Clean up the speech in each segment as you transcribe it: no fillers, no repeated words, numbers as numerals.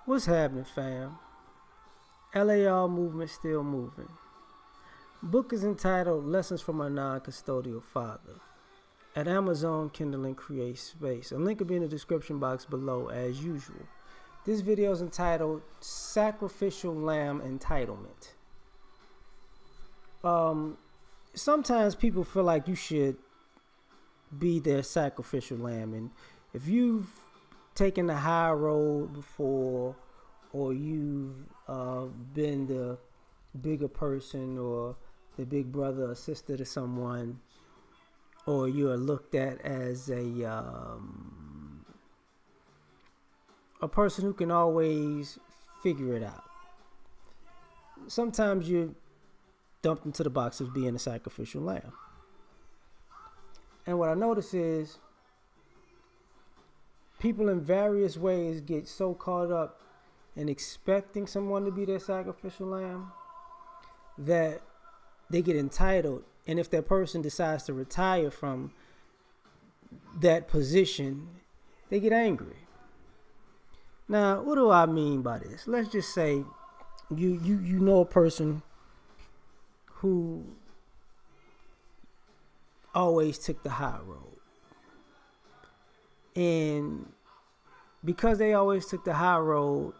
What's happening, fam? L.A.R. movement still moving. Book is entitled Lessons from a Non-Custodial Father. At Amazon, Kindle, and Create Space. A link will be in the description box below as usual. This video is entitled Sacrificial Lamb Entitlement. Sometimes people feel like you should be their sacrificial lamb, and if you've taken the high road before, or you've been the bigger person, or the big brother or sister to someone, or you are looked at as a person who can always figure it out. Sometimes you're dumped into the box of being a sacrificial lamb. And what I notice is people in various ways get so caught up in expecting someone to be their sacrificial lamb that they get entitled. And if that person decides to retire from that position, they get angry. Now, what do I mean by this? Let's just say you know a person who always took the high road. And because they always took the high road,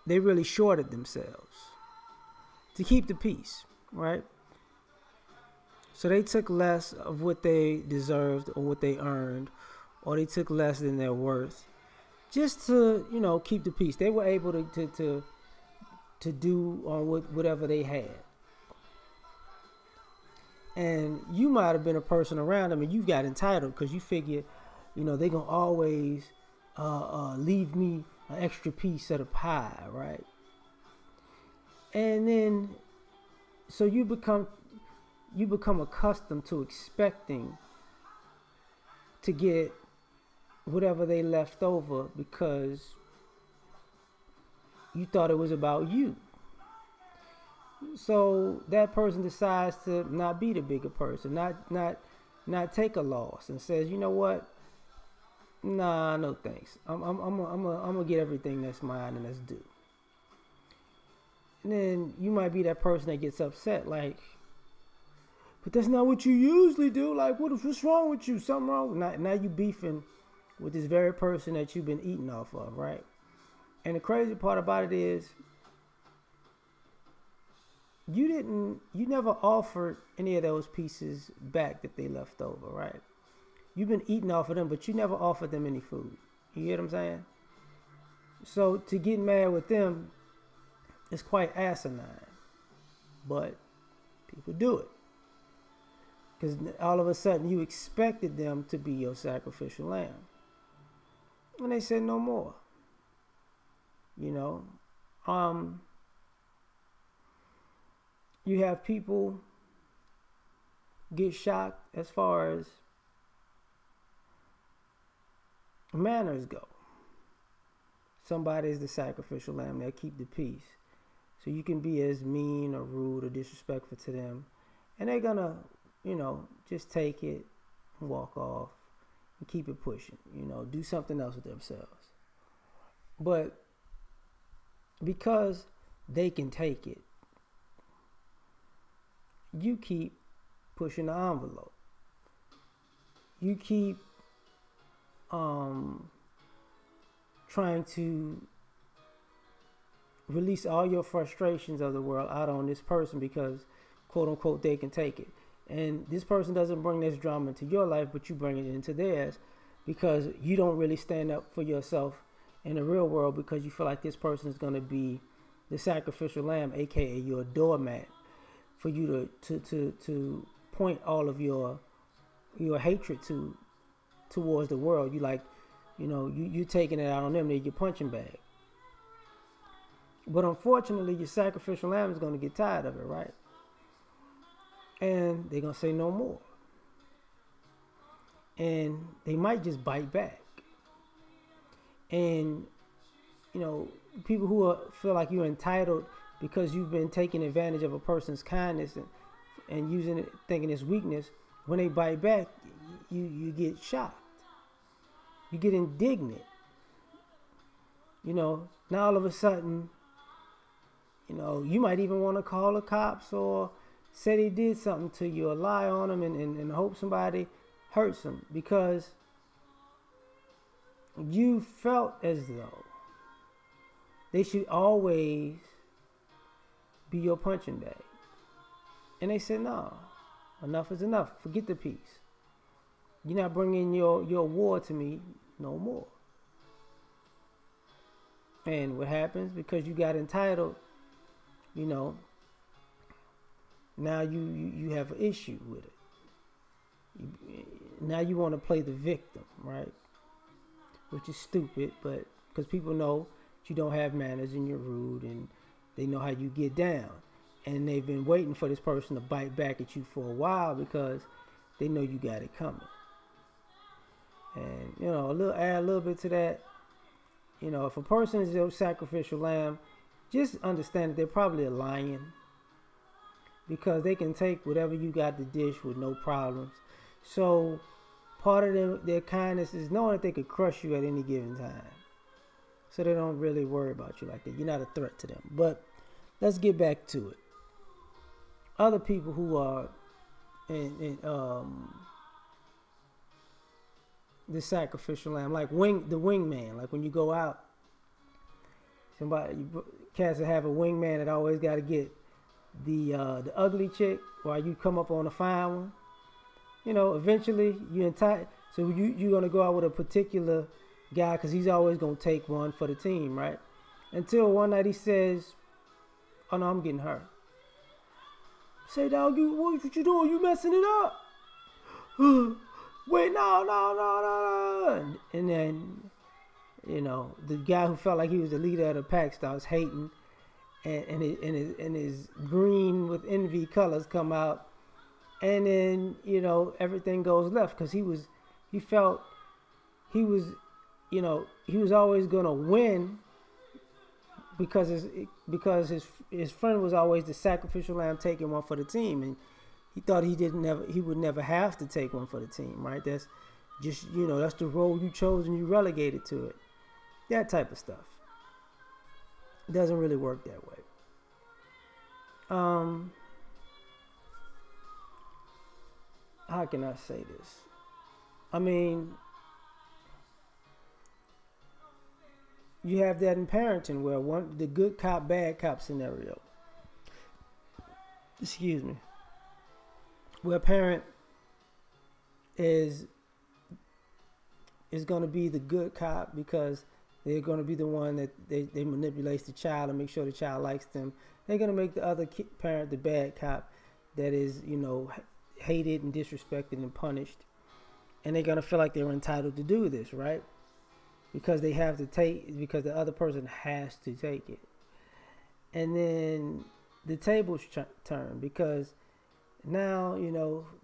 they really shorted themselves to keep the peace, right? So they took less of what they deserved or what they earned, or they took less than their worth, just to, keep the peace. They were able to do whatever they had. And you might have been a person around them and you got entitled because you figured, they're going to always leave me an extra piece of the pie, right? And then, so you become accustomed to expecting to get whatever they left over because you thought it was about you. So that person decides to not be the bigger person, not take a loss, and says, you know what? Nah, no thanks. I'm gonna get everything that's mine and that's due. And then you might be that person that gets upset, like, but that's not what you usually do. Like, what's wrong with you? Something wrong? Now you beefing with this very person that you've been eating off of, right? And the crazy part about it is, you never offered any of those pieces back that they left over, right? You've been eating off of them, but you never offered them any food. You get what I'm saying? So to get mad with them is quite asinine, but people do it because all of a sudden you expected them to be your sacrificial lamb, and they said no more. You have people get shocked as far as manners go. Somebody is the sacrificial lamb. They'll keep the peace. So you can be as mean or rude or disrespectful to them, and they're gonna, just take it and walk off and keep it pushing. Do something else with themselves. But because they can take it, you keep pushing the envelope. You keep trying to release all your frustrations of the world out on this person because, quote unquote, they can take it. And this person doesn't bring this drama into your life, but you bring it into theirs because you don't really stand up for yourself in the real world because you feel like this person is going to be the sacrificial lamb, aka your doormat, for you to point all of your hatred towards the world. You're taking it out on them. They're your punching bag. But unfortunately, your sacrificial lamb is going to get tired of it, right? And they're going to say no more. And they might just bite back. And, people who feel like you're entitled because you've been taking advantage of a person's kindness and using it, thinking it's weakness, when they bite back, you get shocked. You get indignant. Now all of a sudden, you might even want to call the cops or say they did something to you or lie on them and hope somebody hurts them because you felt as though they should always be your punching bag. And they said, no, enough is enough. Forget the peace. You're not bringing your war to me no more. And what happens? Because you got entitled, now you have an issue with it. Now you want to play the victim, right? Which is stupid, but because people know you don't have manners and you're rude and they know how you get down. And they've been waiting for this person to bite back at you for a while because they know you got it coming. And, add a little bit to that. If a person is your sacrificial lamb, just understand that they're probably a lion because they can take whatever you got to dish with no problems. So part of their kindness is knowing that they could crush you at any given time. So they don't really worry about you like that. You're not a threat to them. But let's get back to it. Other people who are in the sacrificial lamb, like the wingman, like when you go out, cats that have a wingman that always got to get the ugly chick while you come up on a fine one. Eventually you're entitled. So you're gonna go out with a particular guy because he's always gonna take one for the team, right? Until one night he says, "Oh no, I'm getting her." Say, dog, what you doing? You messing it up? Wait, no. And then, the guy who felt like he was the leader of the pack starts hating, and his green with envy colors come out, and then everything goes left because he felt he was always gonna win because his friend was always the sacrificial lamb taking one for the team, and he thought he would never have to take one for the team, right? That's just that's the role you chose and you relegated to it. That type of stuff. It doesn't really work that way. How can I say this? I mean, you have that in parenting where the good cop, bad cop scenario. Excuse me. Where a parent is going to be the good cop because they're going to be the one that they manipulates the child and make sure the child likes them. They're going to make the other parent the bad cop that is, hated and disrespected and punished. And they're going to feel like they're entitled to do this, right? Because they have to because the other person has to take it. And then the tables turn because now,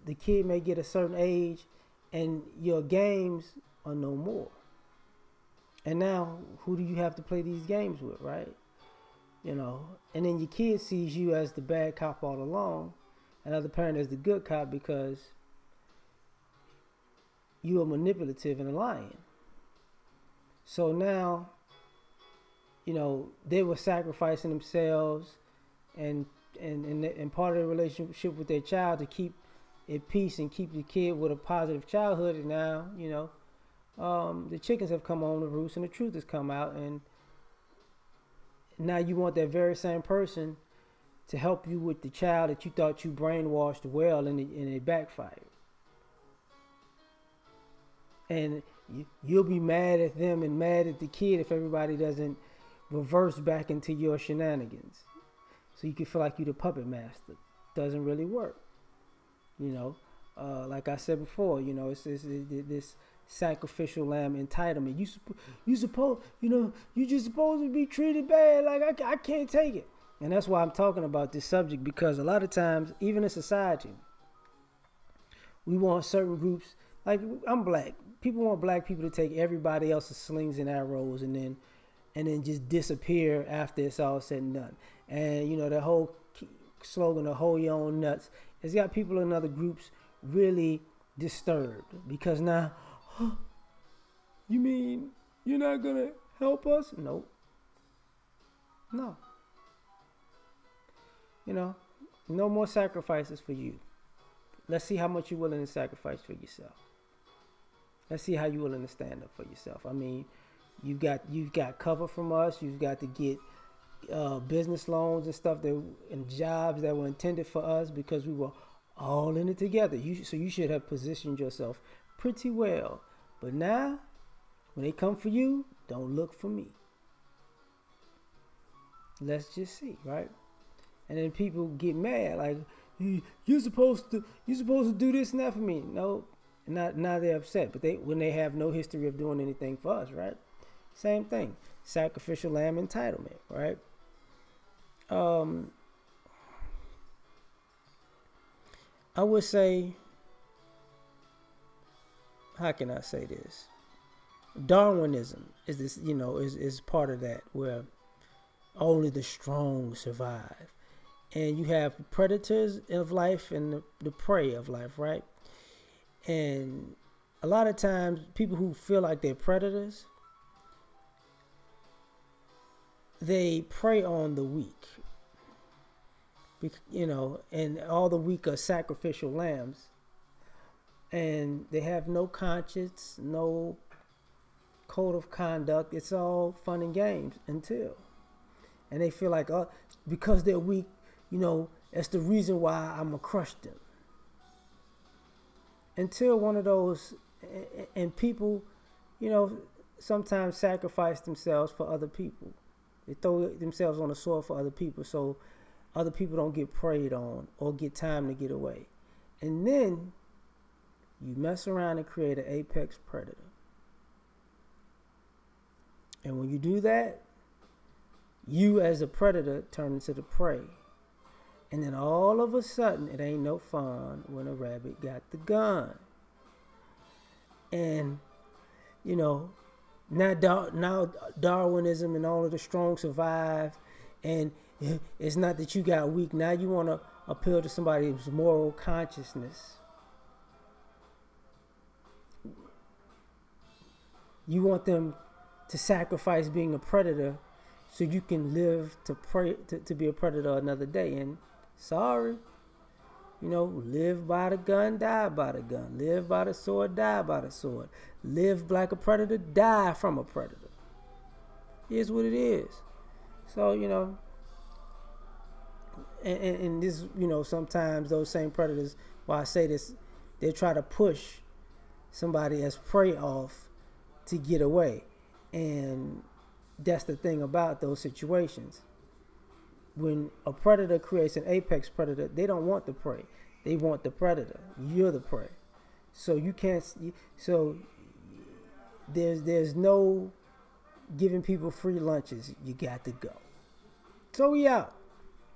the kid may get a certain age and your games are no more. And now, who do you have to play these games with, right? And then your kid sees you as the bad cop all along, and other parent as the good cop because you are manipulative and a lion. So now, they were sacrificing themselves and part of the relationship with their child to keep it peace and keep the kid with a positive childhood. And now, the chickens have come on the roost and the truth has come out. And now you want that very same person to help you with the child that you thought you brainwashed well and it backfired. And you'll be mad at them and mad at the kid if everybody doesn't reverse back into your shenanigans. So you can feel like you're the puppet master. Doesn't really work. Like I said before, it's this sacrificial lamb entitlement. You supposed to be treated bad. Like I can't take it. And that's why I'm talking about this subject, because a lot of times, even in society, we want certain groups. Like, I'm black. People want black people to take everybody else's slings and arrows and then just disappear after it's all said and done. And the whole slogan of "hold your own nuts" has got people in other groups really disturbed because now, you mean you're not gonna help us? Nope. No. You know, no more sacrifices for you. Let's see how much you're willing to sacrifice for yourself. Let's see how you're willing to stand up for yourself. I mean, you've got cover from us. You've got to get business loans and stuff and jobs that were intended for us because we were all in it together. So you should have positioned yourself pretty well. But now, when they come for you, don't look for me. Let's just see, right? And then people get mad, like, you're supposed to do this and that for me. No, now they're upset. But when they have no history of doing anything for us, right? Same thing. Sacrificial lamb entitlement, right? I would say, how can I say this? Darwinism is this, is part of that, where only the strong survive. And you have predators of life and the prey of life, right? And a lot of times, people who feel like they're predators, they prey on the weak. And all the weak are sacrificial lambs. And they have no conscience, no code of conduct. It's all fun and games until. And they feel like, because they're weak, that's the reason why I'm going to crush them. Until one of those, and people, sometimes sacrifice themselves for other people. They throw themselves on the sword for other people so other people don't get preyed on or get time to get away. And then you mess around and create an apex predator. And when you do that, you as a predator turn into the prey. And then all of a sudden, it ain't no fun when a rabbit got the gun. And, now Darwinism and all of the strong survive. And it's not that you got weak. Now you want to appeal to somebody's moral consciousness. You want them to sacrifice being a predator so you can live to be a predator another day. And sorry, live by the gun, die by the gun. Live by the sword, die by the sword. Live like a predator, die from a predator. Here's what it is. So, and this, sometimes those same predators, while I say this, they try to push somebody as prey off to get away. And that's the thing about those situations. When a predator creates an apex predator, they don't want the prey. They want the predator. You're the prey. So you can't. So there's no giving people free lunches. You got to go. So we out.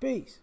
Peace.